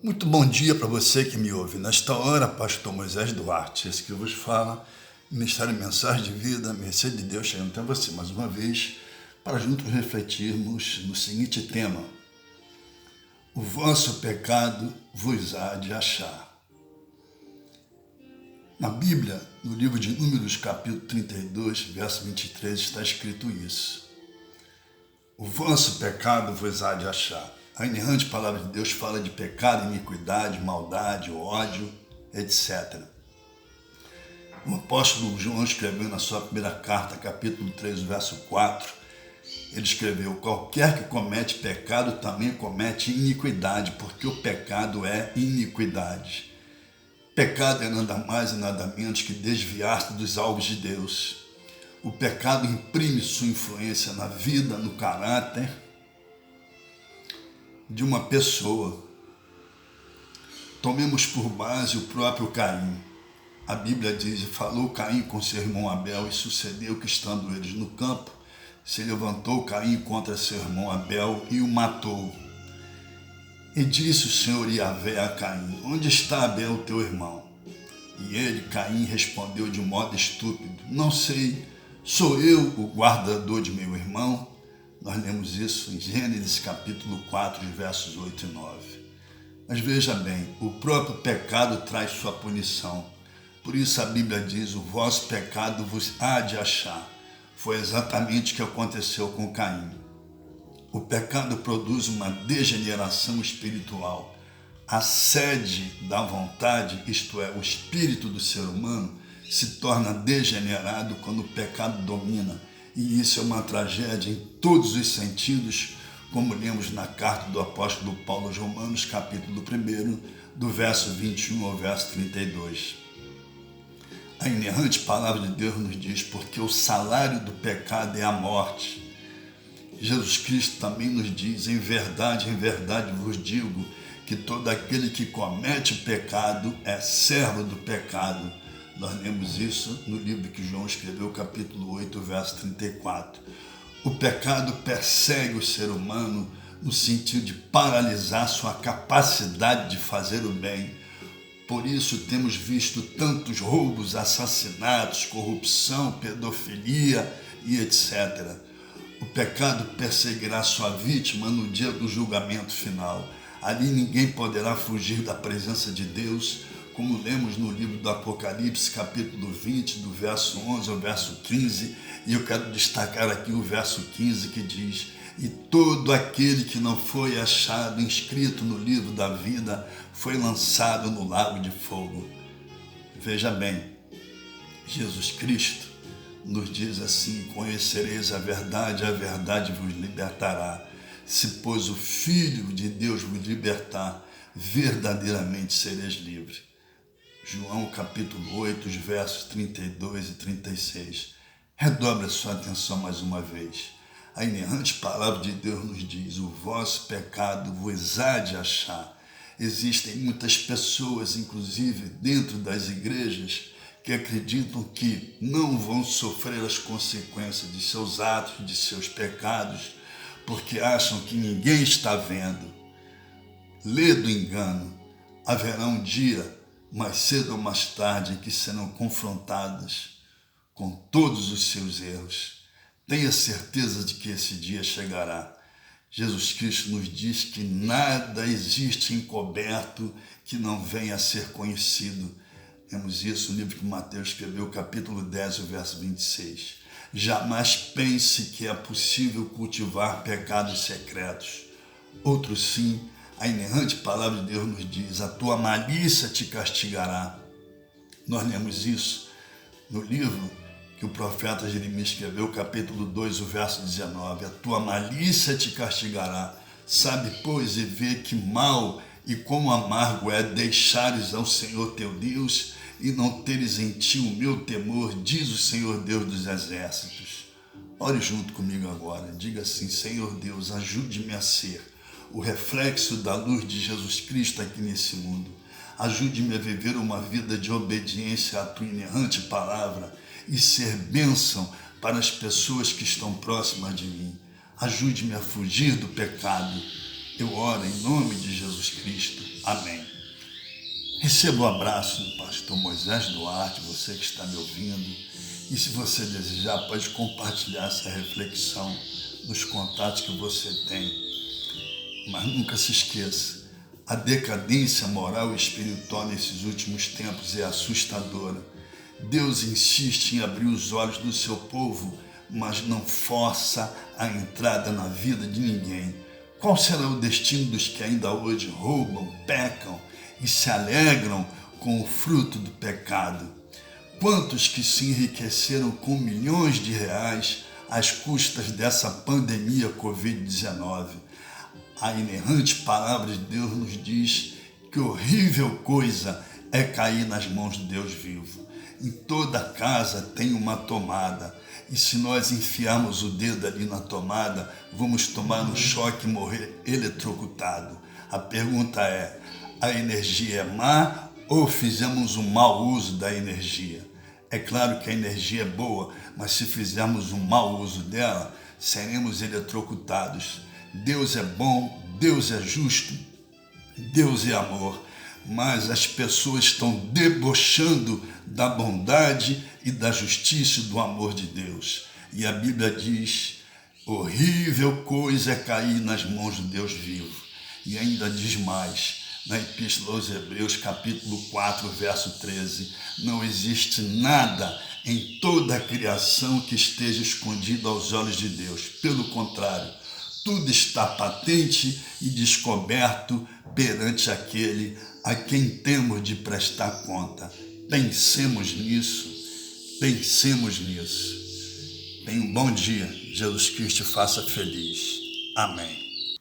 Muito bom dia para você que me ouve. Nesta hora, pastor Moisés Duarte, esse que vos fala, Ministério Mensagem de Vida, mercê de Deus chegando até você mais uma vez, para juntos refletirmos no seguinte tema: o vosso pecado vos há de achar. Na Bíblia, no livro de Números, capítulo 32, verso 23, está escrito isso: o vosso pecado vos há de achar. A inerrante palavra de Deus fala de pecado, iniquidade, maldade, ódio, etc. O apóstolo João escreveu na sua primeira carta, capítulo 3, verso 4, ele escreveu: qualquer que comete pecado também comete iniquidade, porque o pecado é iniquidade. Pecado é nada mais e nada menos que desviar-se dos alvos de Deus. O pecado imprime sua influência na vida, no caráter de uma pessoa. Tomemos por base o próprio Caim. A Bíblia diz: falou Caim com seu irmão Abel, e sucedeu que, estando eles no campo, se levantou Caim contra seu irmão Abel e o matou. E disse o Senhor Yahvé a Caim: onde está Abel, teu irmão? E ele, Caim, respondeu de um modo estúpido: não sei, sou eu o guardador de meu irmão? Nós lemos isso em Gênesis capítulo 4, versos 8 e 9. Mas veja bem, o próprio pecado traz sua punição. Por isso a Bíblia diz: o vosso pecado vos há de achar. Foi exatamente o que aconteceu com Caim. O pecado produz uma degeneração espiritual. A sede da vontade, isto é, o espírito do ser humano, se torna degenerado quando o pecado domina. E isso é uma tragédia em todos os sentidos, como lemos na carta do apóstolo Paulo aos Romanos, capítulo 1, do verso 21 ao verso 32. A inerrante palavra de Deus nos diz: porque o salário do pecado é a morte. Jesus Cristo também nos diz: em verdade vos digo, que todo aquele que comete pecado é servo do pecado. Nós lemos isso no livro que João escreveu, capítulo 8, verso 34. O pecado persegue o ser humano no sentido de paralisar sua capacidade de fazer o bem. Por isso temos visto tantos roubos, assassinatos, corrupção, pedofilia e etc. O pecado perseguirá sua vítima no dia do julgamento final. Ali ninguém poderá fugir da presença de Deus, como lemos no livro do Apocalipse, capítulo 20, do verso 11 ao verso 15, e eu quero destacar aqui o verso 15, que diz: e todo aquele que não foi achado inscrito no livro da vida foi lançado no lago de fogo. Veja bem, Jesus Cristo nos diz assim: conhecereis a verdade vos libertará. Se, pois, o Filho de Deus vos libertar, verdadeiramente sereis livres. João capítulo 8, os versos 32 e 36. Redobre a sua atenção mais uma vez. A inerrante palavra de Deus nos diz: o vosso pecado vos há de achar. Existem muitas pessoas, inclusive dentro das igrejas, que acreditam que não vão sofrer as consequências de seus atos, de seus pecados, porque acham que ninguém está vendo. Lê do engano. Haverá um dia, mais cedo ou mais tarde, em que serão confrontadas com todos os seus erros. Tenha certeza de que esse dia chegará. Jesus Cristo nos diz que nada existe encoberto que não venha a ser conhecido. Temos isso no livro que Mateus escreveu, capítulo 10, o verso 26. Jamais pense que é possível cultivar pecados secretos. Outro sim, a inerrante palavra de Deus nos diz: a tua malícia te castigará. Nós lemos isso no livro que o profeta Jeremias escreveu, capítulo 2, o verso 19. A tua malícia te castigará. Sabe, pois, e vê que mal e quão amargo é deixares ao Senhor teu Deus e não teres em ti o meu temor, diz o Senhor Deus dos exércitos. Ore junto comigo agora. Diga assim: Senhor Deus, ajude-me a ser o reflexo da luz de Jesus Cristo aqui nesse mundo. Ajude-me a viver uma vida de obediência à tua inerrante palavra e ser bênção para as pessoas que estão próximas de mim. Ajude-me a fugir do pecado. Eu oro em nome de Jesus Cristo. Amém. Receba o abraço do pastor Moisés Duarte, você que está me ouvindo. E se você desejar, pode compartilhar essa reflexão nos contatos que você tem. Mas nunca se esqueça, a decadência moral e espiritual nesses últimos tempos é assustadora. Deus insiste em abrir os olhos do seu povo, mas não força a entrada na vida de ninguém. Qual será o destino dos que ainda hoje roubam, pecam e se alegram com o fruto do pecado? Quantos que se enriqueceram com milhões de reais às custas dessa pandemia Covid-19? A inerrante palavra de Deus nos diz que horrível coisa é cair nas mãos de Deus vivo. Em toda casa tem uma tomada, e se nós enfiarmos o dedo ali na tomada, vamos tomar um choque e morrer eletrocutado. A pergunta é, a energia é má ou fizemos um mau uso da energia? É claro que a energia é boa, mas se fizermos um mau uso dela, seremos eletrocutados. Deus é bom, Deus é justo, Deus é amor, mas as pessoas estão debochando da bondade e da justiça e do amor de Deus. E a Bíblia diz, horrível coisa é cair nas mãos de Deus vivo. E ainda diz mais, na Epístola aos Hebreus, capítulo 4, verso 13, não existe nada em toda a criação que esteja escondido aos olhos de Deus. Pelo contrário, tudo está patente e descoberto perante aquele a quem temos de prestar conta. Pensemos nisso, pensemos nisso. Tenha um bom dia, Jesus Cristo te faça feliz. Amém.